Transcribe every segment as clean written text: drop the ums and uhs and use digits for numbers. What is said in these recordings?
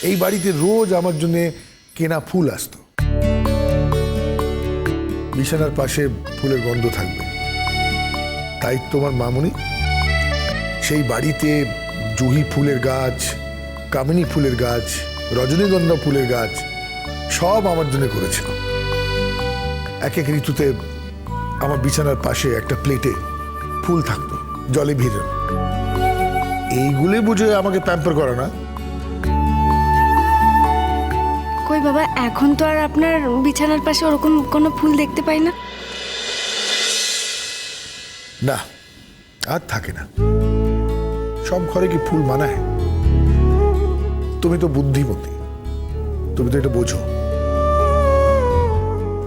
এই বাড়িতে রোজ আমার জন্য কেনা ফুল আসতো। বিছানার পাশে ফুলের গন্ধ থাকবে, তাই তোমার মামুনি সেই বাড়িতে জুহি ফুলের গাছ, কামিনী ফুলের গাছ, রজনীগন্ধা ফুলের গাছ সব আমার জন্য করেছিল। এক এক ঋতুতে আমার বিছানার পাশে একটা প্লেটে ফুল থাকতো জলে ভিজানো। এইগুলি বুঝে আমাকে প্যাম্পার করে না। কই বাবা, এখন তো আর আপনার বিছানার পাশে ওরকম কোনো ফুল দেখতে পাই না। না, আর থাকে না। সব ঘরে কি ফুল মানায়? তুমি তো বুদ্ধিমতী, তুমি তো এটা বোঝো।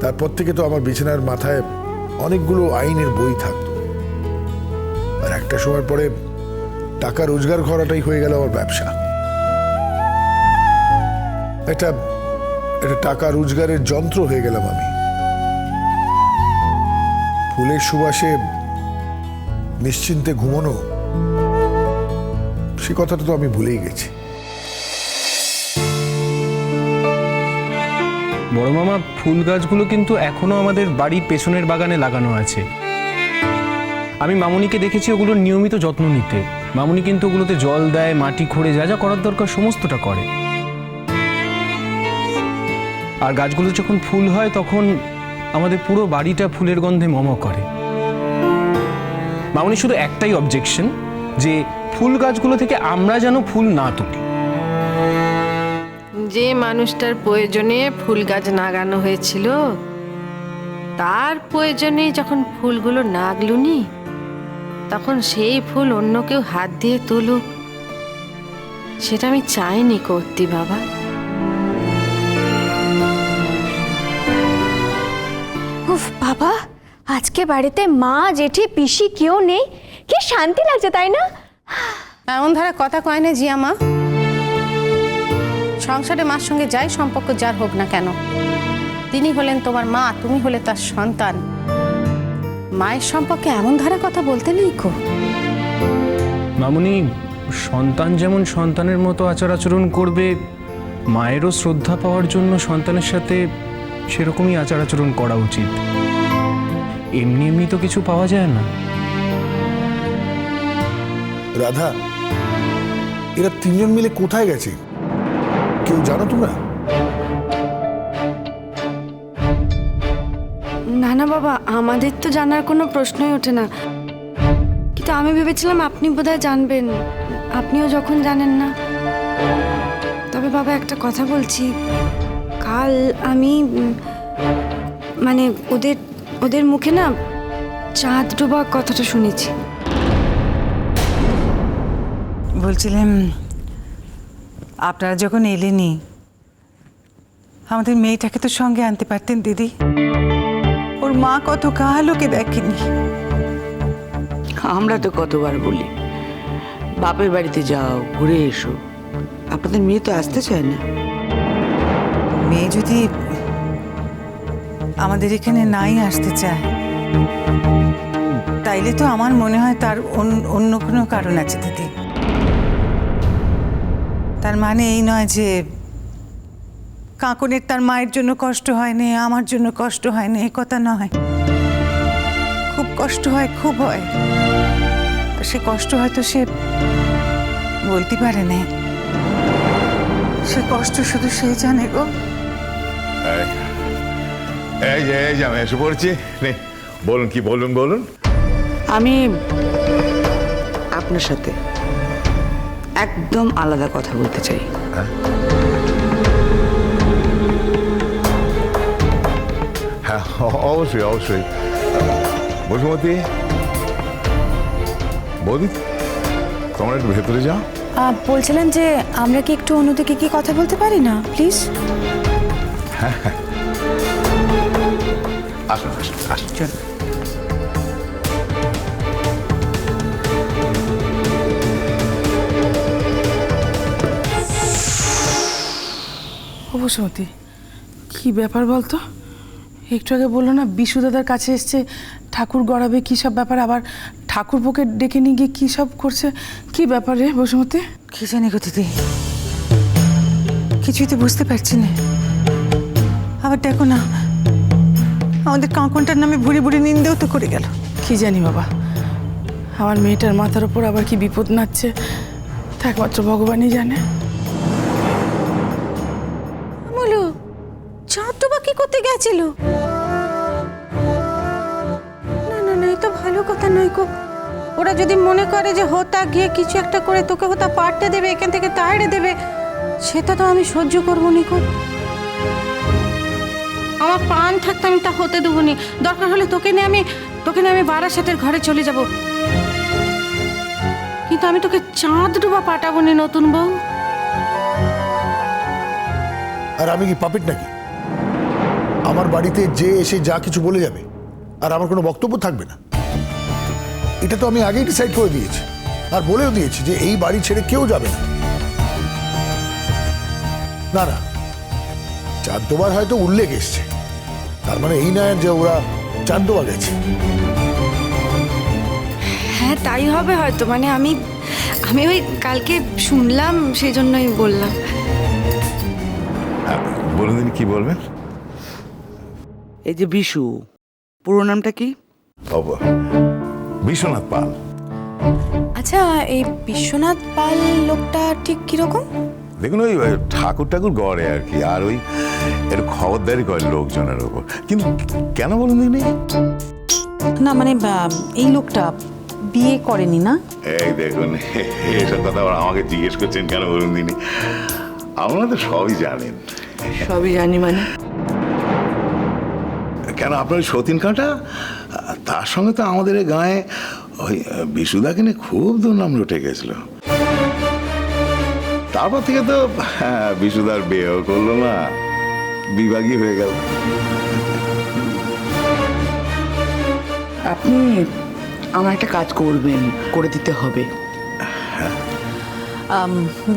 তারপর থেকে তো আমার বিছানার মাথায় অনেকগুলো আইনের বই থাকতো, আর একটা সময় পরে টাকা রোজগার করাটাই হয়ে গেল আমার ব্যবসা। এটা টাকা রোজগারের যন্ত্র হয়ে গেলাম আমি। ফুলের সুবাসে নিশ্চিন্তে ঘুমানো, সে কথাটা তো আমি ভুলেই গেছি। বড় মামা, ফুল গাছগুলো কিন্তু এখনো আমাদের বাড়ির পেছনের বাগানে লাগানো আছে। আমি মামুনিকে দেখেছি ওগুলোর নিয়মিত যত্ন নিতে। মামুনি কিন্তু ওগুলোতে জল দেয়, মাটি খোঁড়ে, যা যা করার দরকার সমস্তটা করে। আর গাছগুলো যখন ফুল হয় তখন আমাদের পুরো বাড়িটা ফুলের গন্ধে মম করে। মামুনি শুধু একটাই অবজেকশন, যে ফুল গাছগুলো থেকে আমরা যেন ফুল না তুলি। যে মানুষটার প্রয়োজনে ফুল গাছ লাগানো হয়েছিল, তার প্রয়োজনে যখন ফুলগুলো নাগলুনি, তখন সেই ফুল অন্য কেউ হাত দিয়ে তুলুক, সেটা আমি চাইনি করতে বাবা। উফ বাবা, আজকে বাড়িতে মা, জেঠি, পিসি কেউ নেই, কি শান্তি লাগছে তাই না? এমন ধারা কথা কয় না জিয়া মা। সংসারে মার সঙ্গে যাই সম্পর্ক যার হোক না কেন, তিনি হলেন তোমার মা, তুমি হলে তার সন্তান। মায়ের সম্পর্কে এমন ধারা কথা বলতে নেই কো। মামুনি, সন্তান যেমন সন্তানের মতো আচার আচরণ করবে, মায়েরও শ্রদ্ধা পাওয়ার জন্য সন্তানের সাথে সেরকমই আচার আচরণ করা উচিত। এমনি এমনি তো কিছু পাওয়া যায় না। রাধা, এরা তিনজন মিলে কোথায় গেছে কেউ জানো তোমরা? না না বাবা, আমাদের তো জানার কোনো প্রশ্নই ওঠে না, কিন্তু আমি ভেবেছিলাম আপনি বোধহয় জানবেন। আপনিও যখন জানেন না। তবে বাবা একটা কথা বলছি, কাল আমি মানে ওদের মুখে না চাঁদ ডোবা কথাটা শুনেছি। বলছিলাম, আপনারা যখন এলেনি, আমাদের মেয়েটাকে তো সঙ্গে আনতে পারতেন দিদি। ওর মা কত কাল ওকে দেখেনি। আমরা তো কতবার বলি বাপের বাড়িতে যাও, ঘুরে এসো, আপনাদের মেয়ে তো আসতে চায় না। মেয়ে যদি আমাদের এখানে নাই আসতে চায়, তাইলে তো আমার মনে হয় তার অন্য কোনো কারণ আছে দিদি। তার মানে এই নয় যে কাঁকনের তার মায়ের জন্য কষ্ট হয়নি, আমার জন্য কষ্ট হয়নি, এ কথা নয়। খুব কষ্ট হয়, খুব হয়। সে কষ্ট হয়তো সে বলতে পারে না, সে কষ্ট শুধু সেই জানে গো। এই যে আমি এসে পড়ছি। বলুন, কি বলুন। আমি আপনার সাথে একদম আলাদা কথা বলতে চাই। হ্যাঁ, অবশ্যই। বসুমতী, বৌদি, তোমরা একটু ভেতরে যাও। বলছিলেন যে আমরা কি একটু অন্যদিকে কি কথা বলতে পারি না প্লিজ? হ্যাঁ, আসুন। চল। বসুমতী, কি ব্যাপার বলতো? একটু আগে বললো না বিশু দাদার কাছে এসছে, ঠাকুর গড়াবে, কী সব ব্যাপার, আবার ঠাকুর পোকে ডেকে নিয়ে গিয়ে কী সব করছে, কি ব্যাপার রে বসুমতী? কি জানি গো দিদি, কিছুই তো বুঝতে পারছি না। আবার দেখো না, আমাদের কাঁকনটার নামে ভুড়ি ভুড়ি নিন্দেও তো করে গেল। কি জানি বাবা, আমার মেয়েটার মাথার ওপর আবার কি বিপদ নাচছে তা একমাত্র ভগবানই জানে। বলো, চাঁদটা বা কি করতে গেছিল? না না না, এ তো ভালো কথা নয় গো। ওরা যদি মনে করে যে হোতা গিয়ে কিছু একটা করে তোকে হোতা পাল্টে দেবে, এখান থেকে তাড়ে দেবে, সেটা তো আমি সহ্য করবো নি গো। আমার প্রাণ থাকতে আমি তা হতে দেবো নি। দরকার হলে তোকে নিয়ে আমি বারাসাতের ঘরে চলে যাব, কিন্তু আমি তোকে চাঁদ ডোবা পাঠাবো নি নতুন বউ। আর আমি কি পাপেট নাকি? আমার বাড়িতে যে এসে যা কিছু বলে যাবে আর আমার কোনো বক্তব্য থাকবে না? এটা তো আমি আগেই ডিসাইড করে দিয়েছি, আর বলেও দিয়েছি যে এই বাড়ি ছেড়ে কেউ যাবে না। না না, 4 হয়তো উল্লেখ এসছে, তার মানে এই নয় যে ওরা 4 গেছে। হ্যাঁ তাই হবে হয়তো, মানে আমি ওই কালকে শুনলাম সেই জন্যই বললাম। বলুন দিন, কি বলবেন? এই যে বিশু, পুরো নামটা কি? বিশ্বনাথ পাল। আচ্ছা, এই বিশ্বনাথ পাল লোকটা ঠিক কিরকম? দেখুন, ওই ঠাকুর গড়ে আর কি, আর ওই একটু খবরদারি করে লোকজনের ওপর। কিন্তু কেন বলুন দিনি? না মানে এই লোকটা বিয়ে করেনি না? এই দেখুন, এসব কথা আবার আমাকে জিজ্ঞেস করছেন কেন বলুন দিনি? আপনারা তো সবই জানেন। সবই জানি মানে? কেন, আপনার সতীন কাঁটা, তার সঙ্গে তো আমাদের এই গায়ে ওই বিশুদাকে নিয়ে খুব দুর্নাম লুটে গেছিল। তারপর থেকে তো বিশুদার বিয়েও করলো না, বিভাগী হয়ে গেল। আপনি আমার একটা কাজ করবেন, করে দিতে হবে।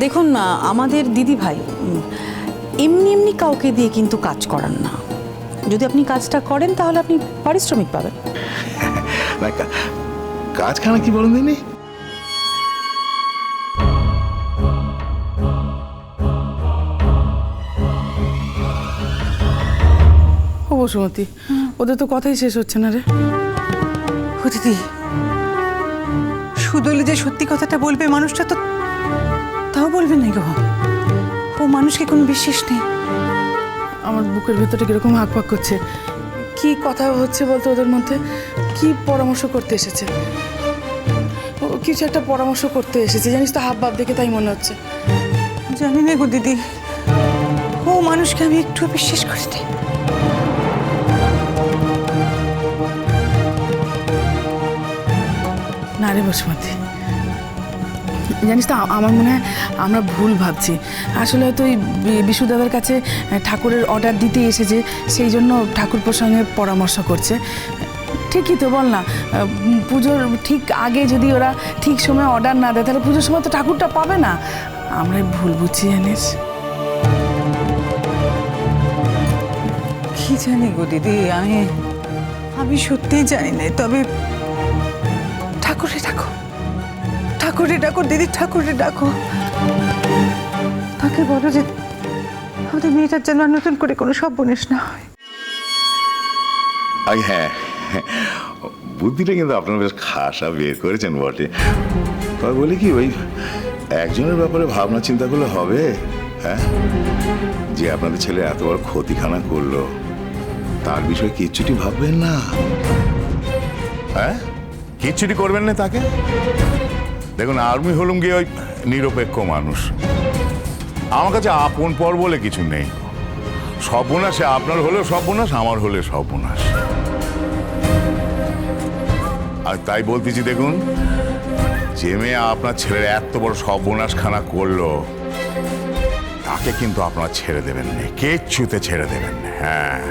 দেখুন, আমাদের দিদি ভাই এমনি এমনি কাউকে দিয়ে কিন্তু কাজ করান না। যদি আপনি কাজটা করেন তাহলে আপনি পারিশ্রমিক পাবেন। কাজখানা কি বলুন দিনি? ও বসুমতী, ওদের তো কথাই শেষ হচ্ছে না রে। ও দিদি, সুদলে যে সত্যি কথাটা বলবে মানুষটা তো তাও বলবে না গো। ও মানুষকে কোনো বিশ্বাস নেই। আমার বুকের ভেতরটা কিরকম হাঁকপাক করছে। কি কথা হচ্ছে বলতো ওদের মধ্যে? কি পরামর্শ করতে এসেছে? ও কিছু একটা পরামর্শ করতে এসেছে, জানিস তো, হাব ভাব দেখে তাই মনে হচ্ছে। জানি না গো দিদি, ও মানুষকে আমি একটু বিশ্বাস করি না। না রে বসুমতী, জানিস তো, আমার মনে হয় আমরা ভুল ভাবছি। আসলে হয়তো ওই বিশু দাদার কাছে ঠাকুরের অর্ডার দিতে এসেছে, সেই জন্য ঠাকুরপোর সঙ্গে পরামর্শ করছে। ঠিকই তো, বল না, পুজোর ঠিক আগে যদি ওরা ঠিক সময় অর্ডার না দেয় তাহলে পুজোর সময় তো ঠাকুরটা পাবে না। আমরাই ভুল বুঝছি, জানিস। কি জানি গো দিদি, আমি সত্যিই জানি না। তবে ঠাকুরে ডাকো, ঠাকুরে ডাকো দিদি, ঠাকুরে ডাকো। তাকে বলো যে আমাদের মেয়েটার যেন আর নতুন করে কোনো সর্বনাশ না হয়। হ্যাঁ, বুদ্ধিটা কিন্তু আপনার বেশ খাসা বের করেছেন বটে। তবে বলি কি, ওই একজনের ব্যাপারে ভাবনা চিন্তা করলে হবে? হ্যাঁ, যে আপনাদের ছেলে এত বড় ক্ষতিখানা করলো, তার বিষয়ে কিচ্ছুটি ভাববেন না? হ্যাঁ, কিচ্ছুটি করবেন না তাকে? দেখুন, আর্মি হলুম গিয়ে ওই নিরপেক্ষ মানুষ। আমার কাছে আপন পর বলে কিছু নেই। সর্বনাশে আপনার হলেও সর্বনাশ, আমার হলে সর্বনাশ। আর তাই বলতেছি, দেখুন, যে মেয়ে আপনার ছেলের এত বড় সর্বনাশ খানা করলো, তাকে কিন্তু আপনারা ছেড়ে দেবেন না, কিচ্ছুতে ছেড়ে দেবেন না। হ্যাঁ।